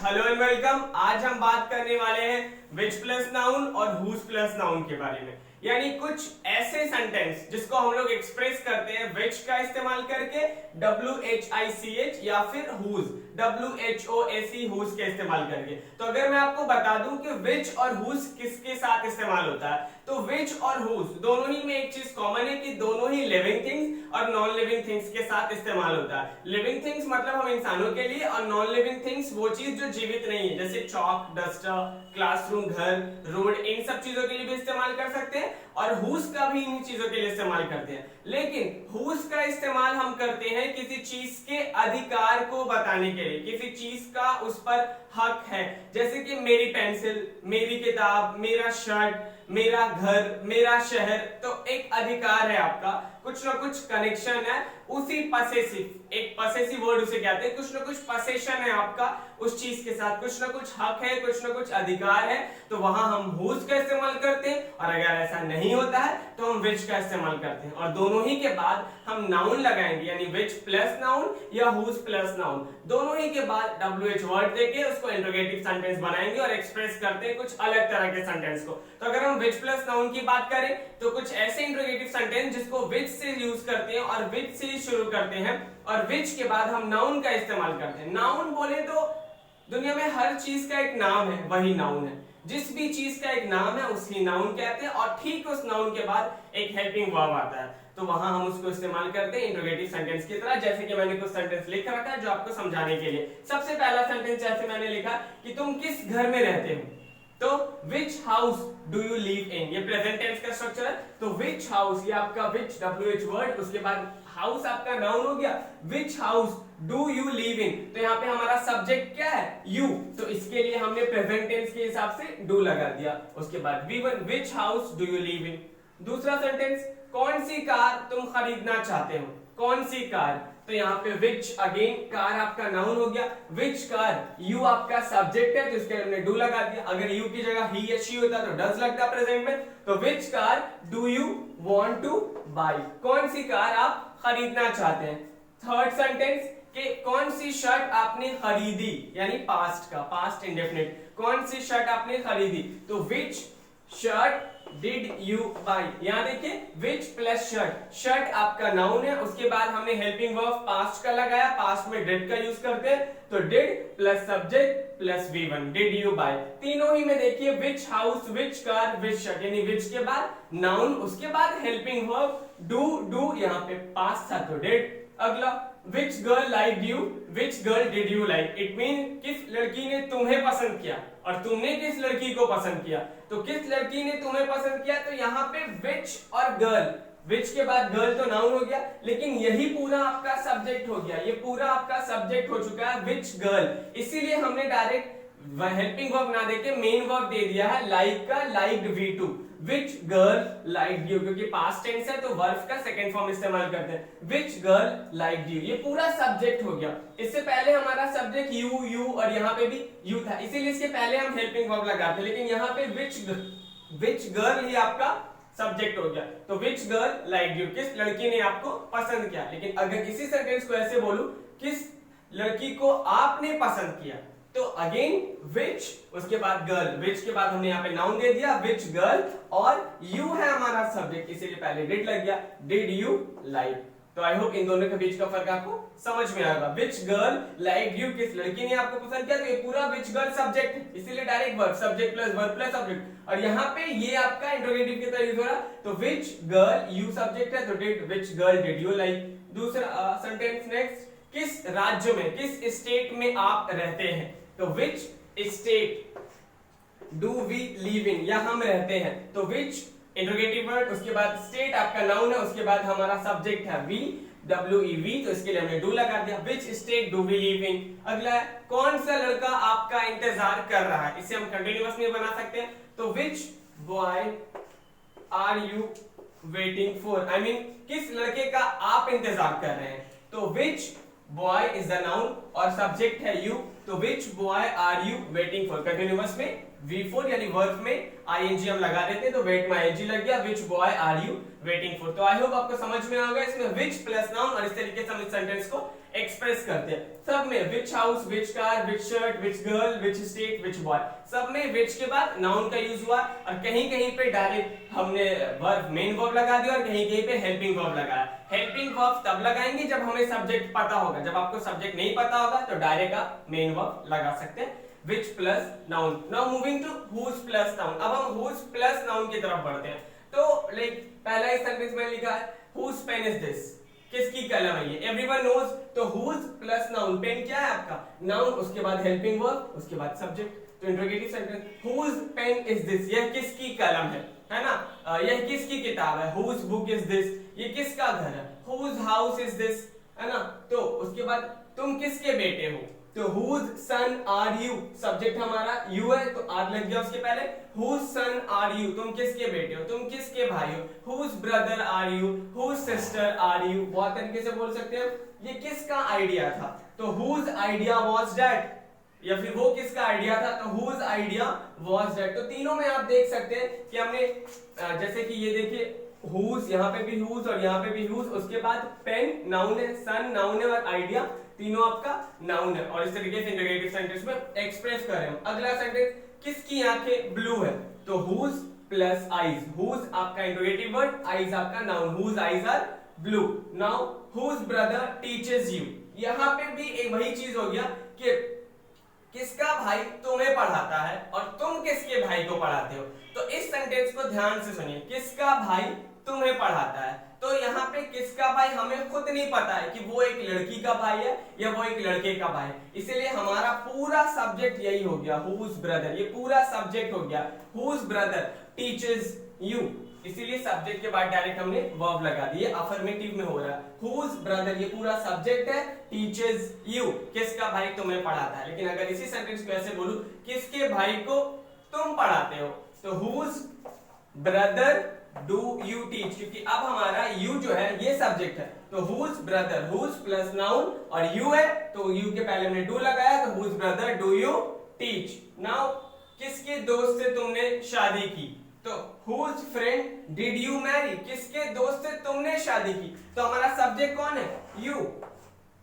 Hello and welcome. आज हम बात करने वाले हैं विच प्लस नाउन और हुज प्लस नाउन के बारे में, यानी कुछ ऐसे सेंटेंस जिसको हम लोग एक्सप्रेस करते हैं विच का इस्तेमाल करके, WHICH, या फिर हुज, WHOAC, हुज के इस्तेमाल करके। तो अगर मैं आपको बता दूं कि विच और हुज किसके साथ इस्तेमाल होता है, तो विच और हुज दोनों ही में एक चीज कॉमन है कि दोनों ही लिविंग थिंग्स और नॉन लिविंग थिंग्स के साथ इस्तेमाल होता है। लिविंग थिंग्स मतलब हम इंसानों के लिए, और नॉन लिविंग थिंग्स वो चीज जो जीवित नहीं है, जैसे चॉक, डस्टर, क्लासरूम, घर, रोड, इन सब चीजों के लिए भी इस्तेमाल कर सकते हैं, और हुज का भी इन चीजों के लिए इस्तेमाल करते हैं। लेकिन हुज का इस्तेमाल हम करते हैं किसी चीज के अधिकार को बताने के लिए, किसी चीज का उस पर हक है, जैसे कि मेरी पेंसिल, मेरी किताब, मेरा शर्ट, मेरा घर, मेरा शहर। तो एक अधिकार है आपका, कुछ ना कुछ कनेक्शन है, उसी पसेसिव, एक पसेसिव वर्ड उसे कहते हैं, कुछ ना कुछ पसेशन है आपका उस चीज के साथ, कुछ ना कुछ हक है, कुछ ना कुछ अधिकार है, तो वहां हम हुज का इस्तेमाल करते हैं। और अगर ऐसा नहीं होता है तो हम विच का इस्तेमाल करते हैं, और दोनों ही के बाद हम नाउन लगाएंगे, यानी विच प्लस नाउन या हुज प्लस नाउन, दोनों ही के बाद WH वर्ड देके उसको इंट्रोगेटिव सेंटेंस बनाएंगे और एक्सप्रेस करते हैं कुछ अलग तरह के सेंटेंस को। तो अगर हम विच प्लस नाउन की बात करें तो कुछ ऐसे इंट्रोगेटिव सेंटेंस जिसको विच से यूज करते हैं और विच से शुरू करते हैं, और विच के बाद हम नाउन का इस्तेमाल करते हैं। नाउन बोले तो दुनिया में हर चीज का एक नाम है, वही नाउन है। जिस भी चीज का एक नाम है उसी नाउन कहते हैं, और ठीक उस नाउन के बाद एक हेल्पिंग वर्ब आता है, तो वहां हम उसको इस्तेमाल करते हैं इंट्रोगेटिव सेंटेंस की तरह। जैसे कि मैंने कुछ सेंटेंस लिख रखा है जो आपको समझाने के लिए। सबसे पहला सेंटेंस जैसे मैंने लिखा कि तुम किस घर में रहते हो, तो विच house do you live in, ये प्रेजेंट टेंस का स्ट्रक्चर है। तो विच हाउस, ये आपका विच WH वर्ड, उसके बाद हाउस आपका नाउन हो गया, विच house do you live in, तो यहाँ पे हमारा सब्जेक्ट क्या है, यू, तो इसके लिए हमने प्रेजेंट टेंस के हिसाब से डू लगा दिया। उसके बाद V1, which house do you live in. दूसरा सेंटेंस, कौन सी कार तुम खरीदना चाहते हो, कौन सी कार, तो यहाँ पे विच, अगेन कार आपका नाउन हो गया, विच कार, यू आपका सब्जेक्ट है तो इसके लिए हमने डू लगा दिया। अगर यू की जगह ही या शी होता तो डज लगता प्रेजेंट में। तो which car do you want to buy, कौन सी कार आप खरीदना चाहते हैं। थर्ड सेंटेंस कि कौन सी शर्ट आपने खरीदी, यानी पास्ट का, पास्ट इंडेफिनिट, कौन सी शर्ट आपने खरीदी, तो विच शर्ट डिड यू बाय। यहां देखिए विच प्लस शर्ट, शर्ट आपका नाउन है, उसके बाद हमने हेल्पिंग वर्ब पास्ट का लगाया, पास्ट में डिड का यूज करते हैं, तो did plus subject plus V1, did you buy. तीनों ही में देखिए which house, which car, which shirt, यानी विच के बाद नाउन, उसके बाद हेल्पिंग वर्ब डू, यहाँ पे पास्ट था तो डिड। अगला, which girl like you, which girl did you like, it mean किस लड़की ने तुम्हें पसंद किया और तुमने किस लड़की को पसंद किया, तो किस लड़की ने तुम्हें पसंद किया, तो यहाँ पे विच और गर्ल, विच के बाद गर्ल तो नाउन हो गया, लेकिन यही पूरा आपका सब्जेक्ट हो गया, ये पूरा आपका सब्जेक्ट हो चुका है विच गर्ल, इसीलिए हमने डायरेक्ट हेल्पिंग वर्ब ना देके मेन वर्ब दे दिया है लाइक का, liked V2, which girl liked you, क्योंकि पास्ट टेंस है तो वर्ब का सेकंड फॉर्म इस्तेमाल करते हैं, विच गर्ल लाइक्ड यू, ये पूरा सब्जेक्ट हो गया। इससे पहले हमारा सब्जेक्ट यू और यहाँ पे भी यू था, इसीलिए इसके पहले हम हेल्पिंग वर्ब लगाते, लेकिन यहाँ पे विच गर्ल ही आपका सब्जेक्ट हो गया, तो विच गर्ल लाइक्ड यू, किस लड़की ने आपको पसंद किया। लेकिन अगर इसी सेंटेंस को ऐसे बोलूं, किस लड़की को आपने पसंद किया, तो अगेन विच, उसके बाद गर्ल, विच के बाद हमने यहाँ पे नाउन दे दिया विच गर्ल, और यू है हमारा सब्जेक्ट, इसीलिए पहले डिड लग गया, डिड यू लाइक। तो आई होप इन दोनों के बीच का फर्क आपको समझ में आएगा। विच गर्ल लाइक यू, किस लड़की ने आपको पसंद किया, तो ये पूरा विच गर्ल सब्जेक्ट है, इसीलिए direct verb, subject plus verb plus subject, और यहाँ पे ये आपका इंट्रोगेटिव की तरह यूज हो रहा, तो विच गर्ल, यू सब्जेक्ट है तो did, which girl did you like. दूसरा सेंटेंस नेक्स्ट, किस राज्य में, किस स्टेट में आप रहते हैं, तो which state do we live in, या हम रहते हैं, तो विच इंट्रोगेटिव वर्ड, उसके बाद स्टेट आपका नाउन है, उसके बाद हमारा सब्जेक्ट है WEV, तो इसके लिए हमने डू लगा दिया, which state do we live in. अगला है, कौन सा लड़का आपका इंतजार कर रहा है, इसे हम कंटिन्यूअस में बना सकते हैं, तो which boy are you waiting for, I mean किस लड़के का आप इंतजार कर रहे हैं, तो which boy is the noun और सब्जेक्ट है यू, तो which boy are you waiting for, continuous में V4 यानी वर्ब में ING हम लगा देते हैं, तो वेट में ING लग गया, which boy are you waiting for. तो आई होप आपको समझ में आ गया इसमें विच प्लस नाउन, और इस तरीके से हम इस सेंटेंस को एक्सप्रेस करते हैं। सब में विच house, which car, which shirt, which girl, which state, which boy, सब में विच के बाद नाउन का यूज हुआ और कहीं कहीं पे डायरेक्ट हमने वर्ब, मेन वर्ब लगा दिया और कहीं कहीं पे हेल्पिंग वर्ब लगाया। हेल्पिंग वर्ब तब लगाएंगे जब हमें सब्जेक्ट पता होगा। जब आपको सब्जेक्ट नहीं पता होगा तो डायरेक्ट आप मेन वर्ब लगा सकते हैं, which plus noun. Now moving to whose plus noun. अब हम whose plus noun की तरफ बढ़ते हैं। तो लाइक पहला ही सेंटेंस में लिखा है whose pen is this, किसकी कलम है ये, एवरीवन नोज। तो whose plus noun, पेन क्या है आपका, नाउन, उसके बाद हेल्पिंग वर्ब, उसके बाद सब्जेक्ट। तो interrogative sentence, whose pen is this, यह किसकी कलम है ना, यह किसकी किताब है, whose book is this, ये किसका घर है, whose house is this, है ना। तो उसके बाद तुम किसके बेटे हो, तो whose son are you, subject हमारा you है तो are लग गया उसके पहले। whose son are you, तुम किसके बेटे हो, तुम किसके भाई हो। whose brother are you, whose sister are you, बहुत तरीके से बोल सकते हैं। ये किसका आइडिया था, तो whose idea was that, या फिर वो किसका आइडिया था, तो whose idea was that। तो तीनों में आप देख सकते हैं कि हमने जैसे कि ये देखिए whose, यहाँ पे भी whose और यहाँ पे भी whose, उसके बाद पेन नाउन है, सन नाउन है और आइडिया तीनों आपका नाउन है। और इस तरीके से इंट्रोगेटिव सेंटेंस में एक्सप्रेस कर रहे हैं। अगला सेंटेंस, किसकी आंखें ब्लू है, तो whose प्लस आईज, whose आपका इंट्रोगेटिव वर्ड, आईज आपका noun, whose eyes are blue। Now whose brother teaches you, यहाँ पे भी एक वही चीज हो गया कि किसका भाई तुम्हें पढ़ाता है और तुम किसके भाई को पढ़ाते हो। तो इस सेंटेंस को ध्यान से सुनिए, किसका भाई तुम्हें पढ़ाता है। तो यहाँ पे किसका भाई हमें खुद नहीं पता है कि वो एक लड़की का भाई है या वो एक लड़के का भाई है, इसीलिए हमारा पूरा सब्जेक्ट यही हो गया whose brother, ये पूरा सब्जेक्ट हो गया whose brother teaches you, इसीलिए सब्जेक्ट के बाद डायरेक्ट हमने वर्ब लगा दिए, अफर्मेटिव में हो रहा है। whose brother ये पूरा सब्जेक्ट है, teaches you किसका भाई तुम्हें पढ़ाता है। लेकिन अगर इसी सेंटेंस को ऐसे बोलूं, किसके भाई को तुम पढ़ाते हो, तो whose brother do you teach, क्योंकि अब हमारा you जो है ये सब्जेक्ट है। तो whose brother, whose plus noun और you है तो you के पहले हमने do लगाया, तो whose brother do you teach। Now किसके दोस्त से तुमने शादी की, तो whose friend did you marry, किसके दोस्त से तुमने शादी की। तो हमारा सब्जेक्ट कौन है, you,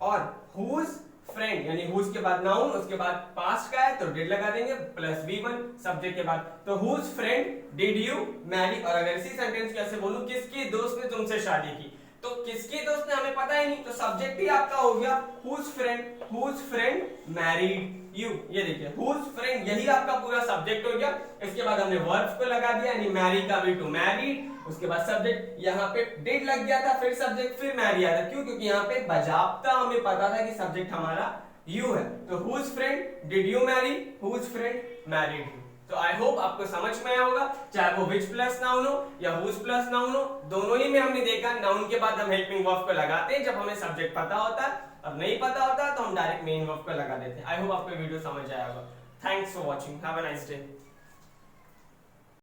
और whose फ्रेंड यानी whose के बाद नाउन, उसके बाद पास्ट का है तो did लगा देंगे प्लस V1 सब्जेक्ट के बाद। तो whose friend did you marry, और अगर इसी सेंटेंस को ऐसे बोलूं, किसके दोस्त ने तुमसे शादी की, तो किसके दोस्त ने हमें पता ही नहीं, तो सब्जेक्ट ही आपका हो गया whose friend married you। ये देखिए whose friend, यही आपका पूरा सब्जेक्ट हो गया। इसके बाद हमने वर्ब को लगा दिया, यानी मैरी का भी टू मैरिड, उसके बाद सब्जेक्ट, यहाँ पे डिड लग गया था, फिर सब्जेक्ट, फिर मैरी आया था। क्यों, क्योंकि यहाँ पे बजाबता हमें पता था कि सब्जेक्ट हमारा you है। तो whose friend did you marry, whose friend married you। तो आई होप आपको समझ में आया होगा, चाहे वो which प्लस नाउन हो या whose प्लस नाउन हो, दोनों ही में हमने देखा नाउन के बाद हम हेल्पिंग वर्ब को लगाते हैं जब हमें सब्जेक्ट पता होता है, और नहीं पता होता तो हम डायरेक्ट मेन वर्ब को लगा देते हैं। आई होप आपको वीडियो समझ आया होगा। Thanks for watching, have a nice day.